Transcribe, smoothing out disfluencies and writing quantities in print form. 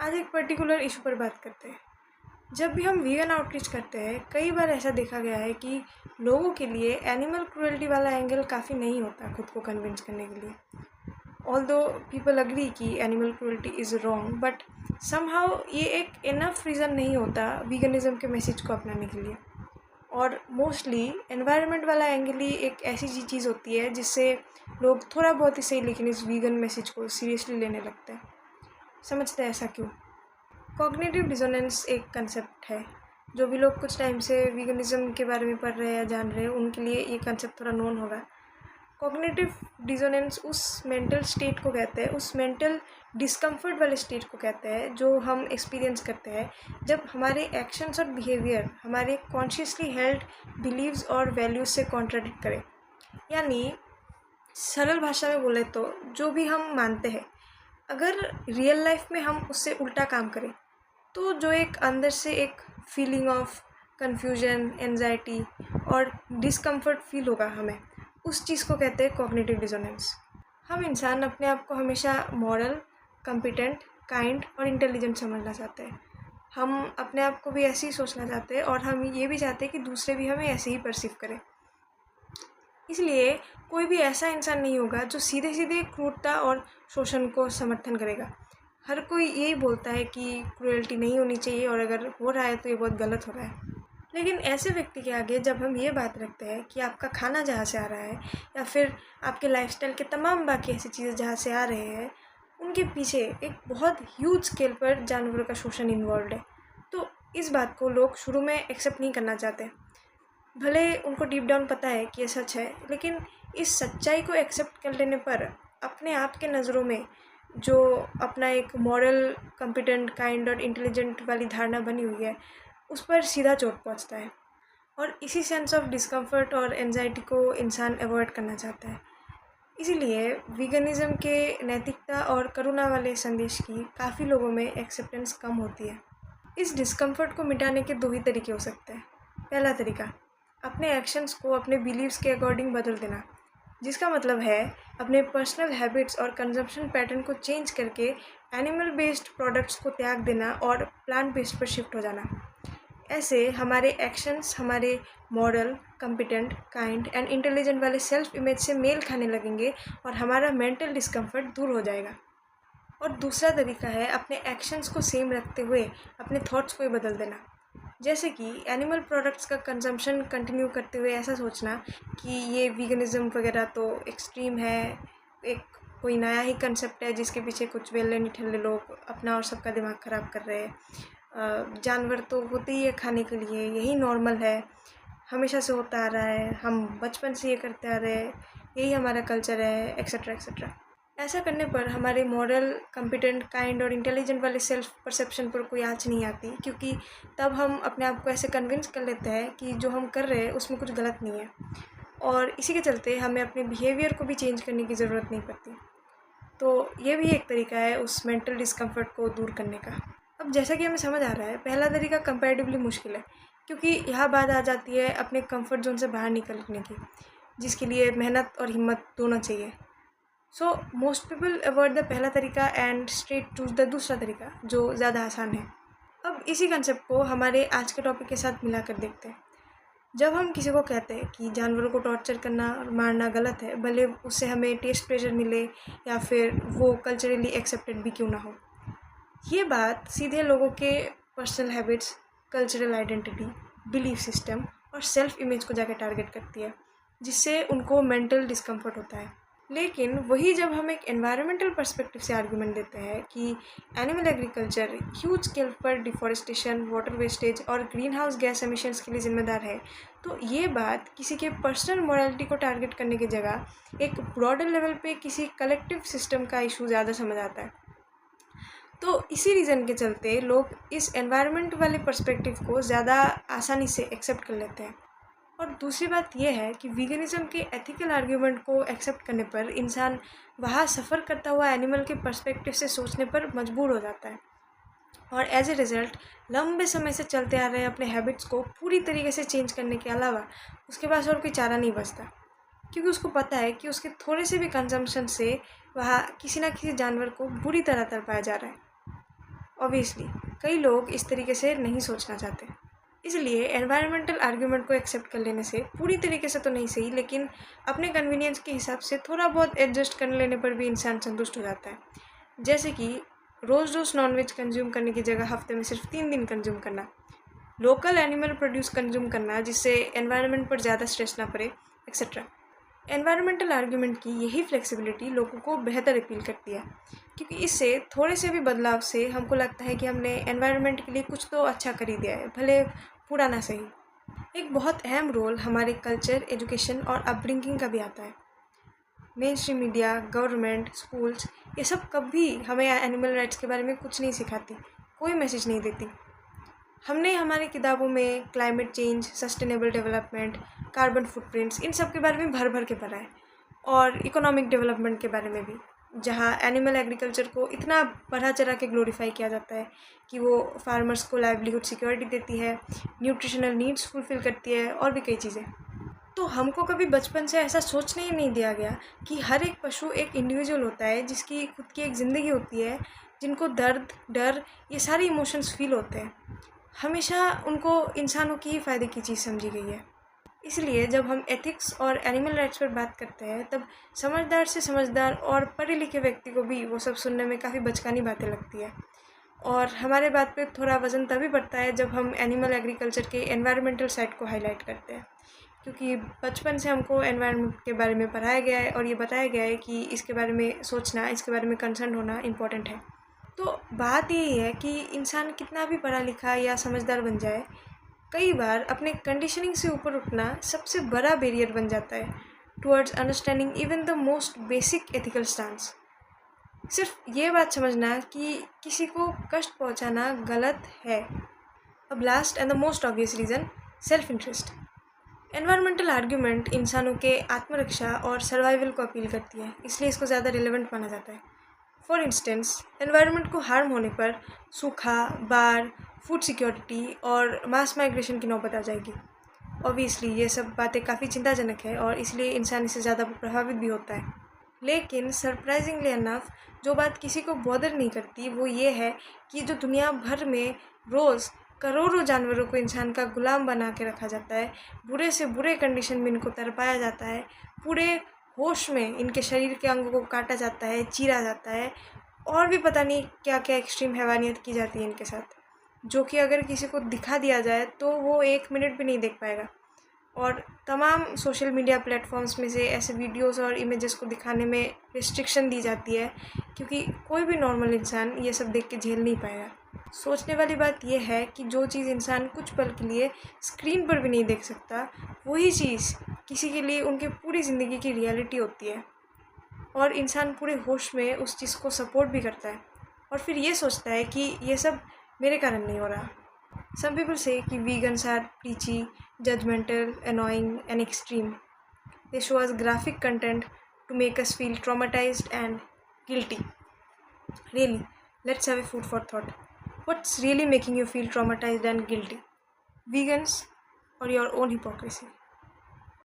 आज एक particular issue पर बात करते हैं। जब भी हम वीगन आउटरीच करते हैं, कई बार ऐसा देखा गया है कि लोगों के लिए एनिमल क्रुएल्टी वाला एंगल काफ़ी नहीं होता खुद को कन्विंस करने के लिए। ऑल्दो पीपल अग्री कि animal cruelty is wrong, but somehow ये एक इनफ रीज़न नहीं होता वीगनिज़म के मैसेज को अपनाने के लिए। और मोस्टली एनवायरनमेंट वाला एंगल ही एक ऐसी चीज़ होती है जिससे लोग थोड़ा बहुत ही सही लेकिन इस वीगन मैसेज को सीरियसली लेने लगते हैं। समझते हैं ऐसा क्यों? कॉग्निटिव डिसोनेंस एक कंसेप्ट है। जो भी लोग कुछ टाइम से वीगनिज़म के बारे में पढ़ रहे हैं या जान रहे हैं, उनके लिए ये कंसेप्ट थोड़ा नोन होगा। कॉग्निटिव डिसोनेंस उस मेंटल स्टेट को कहते हैं, उस मेंटल डिस्कम्फर्ट वाले स्टेट को कहते हैं जो हम एक्सपीरियंस करते हैं जब हमारे एक्शंस और बिहेवियर हमारे कॉन्शियसली हेल्ड बिलीव्स और वैल्यूज से कॉन्ट्राडिक्ट करें। यानी सरल भाषा में बोले तो जो भी हम मानते हैं, अगर रियल लाइफ में हम उससे उल्टा काम करें तो जो एक अंदर से एक फीलिंग ऑफ कन्फ्यूजन, एंजाइटी और डिस्कम्फर्ट फील होगा हमें, उस चीज़ को कहते हैं कॉग्निटिव डिसोनेंस। हम इंसान अपने आप को हमेशा मॉरल, कॉम्पिटेंट, काइंड और इंटेलिजेंट समझना चाहते हैं। हम अपने आप को भी ऐसे ही सोचना चाहते हैं और हम ये भी चाहते हैं कि दूसरे भी हमें ऐसे ही परसीव करें। इसलिए कोई भी ऐसा इंसान नहीं होगा जो सीधे सीधे क्रूरता और शोषण को समर्थन करेगा। हर कोई यही बोलता है कि क्रूएल्टी नहीं होनी चाहिए और अगर हो रहा है तो ये बहुत गलत हो रहा है। लेकिन ऐसे व्यक्ति के आगे जब हम ये बात रखते हैं कि आपका खाना जहाँ से आ रहा है या फिर आपके लाइफस्टाइल के तमाम बाकी ऐसी चीज़ें जहाँ से आ रहे हैं, उनके पीछे एक बहुत ह्यूज स्केल पर जानवरों का शोषण इन्वॉल्व है, तो इस बात को लोग शुरू में एक्सेप्ट नहीं करना चाहते। भले उनको डीप डाउन पता है कि ये सच है, लेकिन इस सच्चाई को एक्सेप्ट कर लेने पर अपने आप के नज़रों में जो अपना एक मॉरल, कॉम्पिटेंट, काइंड और इंटेलिजेंट वाली धारणा बनी हुई है, उस पर सीधा चोट पहुंचता है। और इसी सेंस ऑफ डिस्कम्फर्ट और एंजाइटी को इंसान अवॉइड करना चाहता है। इसीलिए वीगनिज़म के नैतिकता और करुणा वाले संदेश की काफ़ी लोगों में एक्सेप्टेंस कम होती है। इस डिस्कम्फर्ट को मिटाने के दो ही तरीके हो सकते हैं। पहला तरीका, अपने एक्शंस को अपने बिलीव्स के अकॉर्डिंग बदल देना, जिसका मतलब है अपने पर्सनल हैबिट्स और कंजम्पशन पैटर्न को चेंज करके एनिमल बेस्ड प्रोडक्ट्स को त्याग देना और प्लांट बेस्ड पर शिफ्ट हो जाना। ऐसे हमारे एक्शंस हमारे moral, competent, kind and intelligent वाले सेल्फ इमेज से मेल खाने लगेंगे और हमारा मेंटल डिस्कम्फर्ट दूर हो जाएगा। और दूसरा तरीका है अपने एक्शंस को सेम रखते हुए अपने थॉट्स को ही बदल देना। जैसे कि एनिमल प्रोडक्ट्स का कंजम्पशन कंटिन्यू करते हुए ऐसा सोचना कि ये वीगनिज़म वगैरह तो एक्सट्रीम है, एक कोई नया ही कंसेप्ट है जिसके पीछे कुछ वेले निठल्ले लोग अपना और सबका दिमाग ख़राब कर रहे हैं। जानवर तो होते ही है खाने के लिए, यही नॉर्मल है, हमेशा से होता आ रहा है, हम बचपन से ये करते आ रहे हैं, यही हमारा कल्चर है, एक्सेट्रा एक्सेट्रा। ऐसा करने पर हमारे मॉरल, कॉम्पिटेंट, काइंड और इंटेलिजेंट वाले सेल्फ परसेप्शन पर कोई आँच नहीं आती, क्योंकि तब हम अपने आप को ऐसे कन्विंस कर लेते हैं कि जो हम कर रहे हैं उसमें कुछ गलत नहीं है, और इसी के चलते हमें अपने बिहेवियर को भी चेंज करने की ज़रूरत नहीं पड़ती। तो ये भी एक तरीका है उस मेंटल डिस्कम्फर्ट को दूर करने का। अब जैसा कि हमें समझ आ रहा है, पहला तरीका कंपैरेटिवली मुश्किल है, क्योंकि यहाँ बात आ जाती है अपने कंफर्ट जोन से बाहर निकलने की, जिसके लिए मेहनत और हिम्मत दोनों चाहिए। So most people avoid the पहला तरीका एंड स्ट्रेट चूज द दूसरा तरीका, जो ज़्यादा आसान है। अब इसी कंसेप्ट को हमारे आज के टॉपिक के साथ मिलाकर देखते हैं। जब हम किसी को कहते हैं कि जानवरों को टॉर्चर करना और मारना गलत है, भले उससे हमें टेस्ट प्लेजर मिले या फिर वो कल्चरली एक्सेप्टेड भी क्यों ना हो, ये बात सीधे लोगों के personal habits, cultural identity, belief system और सेल्फ इमेज को जाकर टारगेट करती है, जिससे उनको मेंटल डिस्कम्फर्ट होता है। लेकिन वही जब हम एक एनवायरमेंटल पर्सपेक्टिव से आर्गूमेंट देते हैं कि एनिमल एग्रीकल्चर ह्यूज स्केल पर डिफॉरेस्टेशन, वाटर वेस्टेज और ग्रीन हाउस गैस एमिशंस के लिए जिम्मेदार है, तो ये बात किसी के पर्सनल मोरालिटी को टारगेट करने की जगह एक ब्रॉडर लेवल पे किसी कलेक्टिव सिस्टम का इशू ज़्यादा समझ आता है। तो इसी रीज़न के चलते लोग इस एनवायरनमेंट वाले पर्सपेक्टिव को ज़्यादा आसानी से एक्सेप्ट कर लेते हैं। और दूसरी बात यह है कि वीगनिज़म के एथिकल आर्ग्यूमेंट को एक्सेप्ट करने पर इंसान वहाँ सफ़र करता हुआ एनिमल के पर्सपेक्टिव से सोचने पर मजबूर हो जाता है, और एज ए रिज़ल्ट लंबे समय से चलते आ रहे अपने हैबिट्स को पूरी तरीके से चेंज करने के अलावा उसके पास और कोई चारा नहीं बचता, क्योंकि उसको पता है कि उसके थोड़े से भी कंजम्पशन से वहाँ किसी ना किसी जानवर को बुरी तरह तड़पाया जा रहा है। ऑब्वियसली कई लोग इस तरीके से नहीं सोचना चाहते, इसलिए एनवायरमेंटल आर्ग्यूमेंट को एक्सेप्ट कर लेने से पूरी तरीके से तो नहीं सही, लेकिन अपने कन्वीनियंस के हिसाब से थोड़ा बहुत एडजस्ट कर लेने पर भी इंसान संतुष्ट हो जाता है। जैसे कि रोज़ रोज़ नॉनवेज कंज्यूम करने की जगह हफ्ते में सिर्फ 3 दिन कंज्यूम करना, लोकल एनिमल प्रोड्यूस कंज्यूम करना जिससे एनवायरनमेंट पर ज़्यादा स्ट्रेस ना पड़े, एक्सेट्रा। एनवायरमेंटल आर्ग्यूमेंट की यही फ्लेक्सिबिलिटी लोगों को बेहतर अपील करती है, क्योंकि इससे थोड़े से भी बदलाव से हमको लगता है कि हमने एनवायरनमेंट के लिए कुछ तो अच्छा कर ही दिया है, भले पूरा ना सही। एक बहुत अहम रोल हमारे कल्चर, एजुकेशन और अपब्रिंगिंग का भी आता है। Main stream media, government, schools, ये सब कभी हमें एनिमल राइट्स के बारे में कुछ नहीं सिखाती, कोई मैसेज नहीं देती। हमने हमारी किताबों में climate change, sustainable development, carbon footprints, इन सब के बारे में भर भर के पढ़ा है, और इकोनॉमिक डेवलपमेंट के बारे में भी, जहाँ एनिमल एग्रीकल्चर को इतना बढ़ा चढ़ा के ग्लोरीफाई किया जाता है कि वो फार्मर्स को लाइवलीहुड सिक्योरिटी देती है, न्यूट्रिशनल नीड्स फुलफ़िल करती है और भी कई चीज़ें। तो हमको कभी बचपन से ऐसा सोचने ही नहीं दिया गया कि हर एक पशु एक इंडिविजुअल होता है, जिसकी खुद की एक ज़िंदगी होती है, जिनको दर्द, डर, ये सारे इमोशंस फील होते हैं। हमेशा उनको इंसानों की ही फ़ायदे की चीज़ समझी गई है। इसलिए जब हम एथिक्स और एनिमल राइट्स पर बात करते हैं, तब समझदार से समझदार और पढ़े लिखे व्यक्ति को भी वो सब सुनने में काफ़ी बचकानी बातें लगती है, और हमारे बात पे थोड़ा वज़न तभी पड़ता है जब हम एनिमल एग्रीकल्चर के एनवायरमेंटल साइड को हाईलाइट करते हैं, क्योंकि बचपन से हमको एनवायरनमेंट के बारे में पढ़ाया गया है और ये बताया गया है कि इसके बारे में सोचना, इसके बारे में कंसर्न होना इम्पॉर्टेंट है। तो बात यही है कि इंसान कितना भी पढ़ा लिखा या समझदार बन जाए, कई बार अपने कंडीशनिंग से ऊपर उठना सबसे बड़ा बैरियर बन जाता है towards understanding even the most basic ethical stands. सिर्फ ये बात समझना कि किसी को कष्ट पहुंचाना गलत है। अब last and the most obvious reason, self interest. Environmental argument इंसानों के आत्मरक्षा और सर्वाइवल को अपील करती है, इसलिए इसको ज़्यादा रिलेवेंट माना जाता है। फॉर इंस्टेंस, एनवायरनमेंट को हार्म होने पर सूखा, बाढ़, फूड सिक्योरिटी और मास माइग्रेशन की नौबत आ जाएगी। ऑब्वियसली ये सब बातें काफ़ी चिंताजनक है और इसलिए इंसान इससे ज़्यादा प्रभावित भी होता है। लेकिन सरप्राइजिंगली अनफ, जो बात किसी को बॉदर नहीं करती वो ये है कि जो दुनिया भर में रोज़ करोड़ों जानवरों को इंसान का गुलाम बना के रखा जाता है, बुरे से बुरे कंडीशन में इनको तरपाया जाता है, पूरे होश में इनके शरीर के अंगों को काटा जाता है, चीरा जाता है, और भी पता नहीं क्या क्या एक्सट्रीम हैवानियत की जाती है इनके साथ, जो कि अगर किसी को दिखा दिया जाए तो वो 1 मिनट भी नहीं देख पाएगा। और तमाम सोशल मीडिया प्लेटफॉर्म्स में से ऐसे वीडियोस और इमेजेस को दिखाने में रिस्ट्रिक्शन दी जाती है, क्योंकि कोई भी नॉर्मल इंसान ये सब देख के झेल नहीं पाएगा। सोचने वाली बात यह है कि जो चीज़ इंसान कुछ पल के लिए स्क्रीन पर भी नहीं देख सकता, वही चीज़ किसी के लिए उनके पूरी ज़िंदगी की रियलिटी होती है, और इंसान पूरे होश में उस चीज़ को सपोर्ट भी करता है और फिर ये सोचता है कि ये सब मेरे कारण नहीं हो रहा। Some people say कि vegans are preachy, judgmental, annoying and extreme. They show us graphic content to make us feel traumatized and guilty. Really, let's have a food for thought. What's really making you feel traumatized and guilty? Vegans or your own hypocrisy?